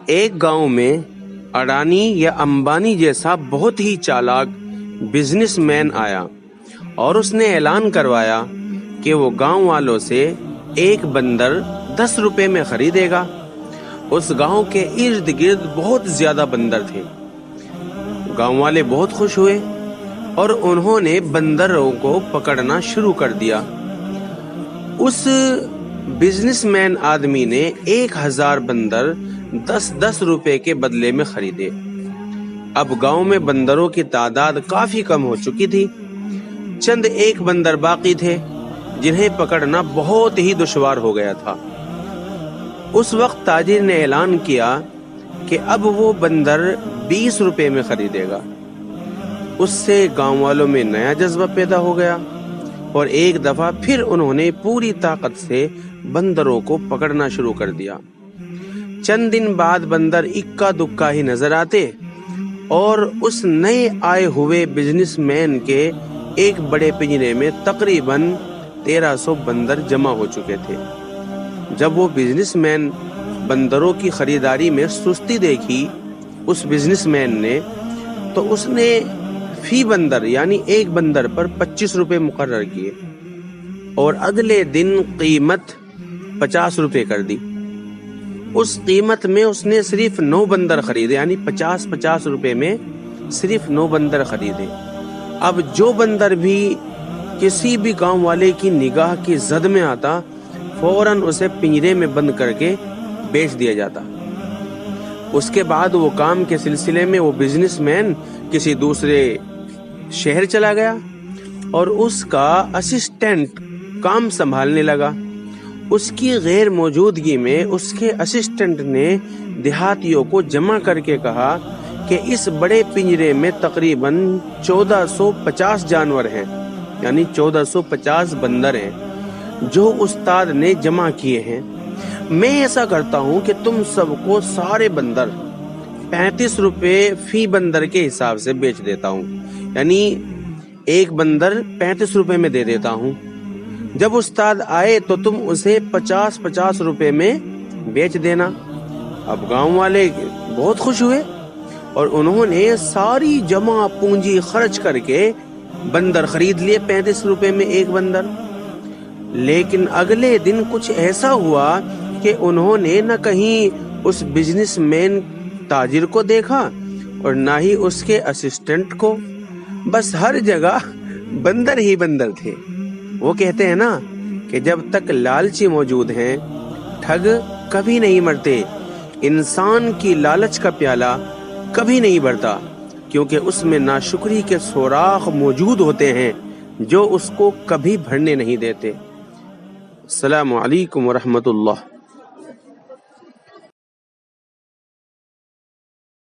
ایک گاؤں میں اڈانی یا امبانی جیسا بہت ہی چالاک بزنس مین آیا اور اس نے اعلان کروایا کہ وہ گاؤں والوں سے ایک بندر 10 روپے میں خریدے گا۔ اس گاؤں کے ارد گرد بہت زیادہ بندر تھے۔ گاؤں والے بہت خوش ہوئے اور انہوں نے بندروں کو پکڑنا شروع کر دیا۔ اس بزنس مین آدمی نے 1000 بندر 10 روپے کے بدلے میں خریدے۔ اب گاؤں میں بندروں کی تعداد کافی کم ہو چکی تھی۔ چند ایک بندر باقی تھے جنہیں پکڑنا بہت ہی دشوار ہو گیا تھا۔ اس وقت تاجر نے اعلان کیا کہ اب وہ بندر 20 روپے میں خریدے گا۔ اس سے گاؤں والوں میں نیا جذبہ پیدا ہو گیا اور ایک دفعہ پھر انہوں نے پوری طاقت سے بندروں کو پکڑنا شروع کر دیا۔ چند دن بعد بندر اکا دکا ہی نظر آتے اور اس نئے آئے ہوئے بزنس مین کے ایک بڑے پنجرے میں تقریباً 1300 بندر جمع ہو چکے تھے۔ جب وہ بزنس مین بندروں کی خریداری میں سستی دیکھی اس بزنس مین نے، تو اس نے فی بندر یعنی ایک بندر پر 25 روپے مقرر کیے اور اگلے دن قیمت 50 روپے کر دی۔ اس قیمت میں اس نے صرف 9 بندر خریدے، یعنی 50 روپے میں صرف 9 بندر خریدے۔ اب جو بندر بھی کسی بھی گاؤں والے کی نگاہ کی زد میں آتا، فوراً اسے پنجرے میں بند کر کے بیچ دیا جاتا۔ اس کے بعد وہ کام کے سلسلے میں وہ بزنس مین کسی دوسرے شہر چلا گیا اور اس کا اسسٹنٹ کام سنبھالنے لگا۔ اس کی غیر موجودگی میں اس کے اسسٹنٹ نے دیہاتیوں کو جمع کر کے کہا کہ اس بڑے پنجرے میں تقریباً 1450 جانور ہیں، یعنی 1450 بندر ہیں جو استاد نے جمع کیے ہیں۔ میں ایسا کرتا ہوں کہ تم سب کو سارے بندر 35 روپے فی بندر کے حساب سے بیچ دیتا ہوں، یعنی ایک بندر 35 روپے میں دے دیتا ہوں۔ جب استاد آئے تو تم اسے 50 روپے میں بیچ دینا۔ اب گاؤں والے بہت خوش ہوئے اور انہوں نے ساری جمع پونجی خرچ کر کے بندر خرید لیے 35 روپے میں ایک بندر۔ لیکن اگلے دن کچھ ایسا ہوا کہ انہوں نے نہ کہیں اس بزنس مین تاجر کو دیکھا اور نہ ہی اس کے اسسٹنٹ کو، بس ہر جگہ بندر ہی بندر تھے۔ وہ کہتے ہیں نا کہ جب تک لالچی موجود ہیں ٹھگ کبھی نہیں مرتے۔ انسان کی لالچ کا پیالہ کبھی نہیں بھرتا، کیونکہ اس میں ناشکری کے سوراخ موجود ہوتے ہیں جو اس کو کبھی بھرنے نہیں دیتے۔ السلام علیکم ورحمۃ اللہ۔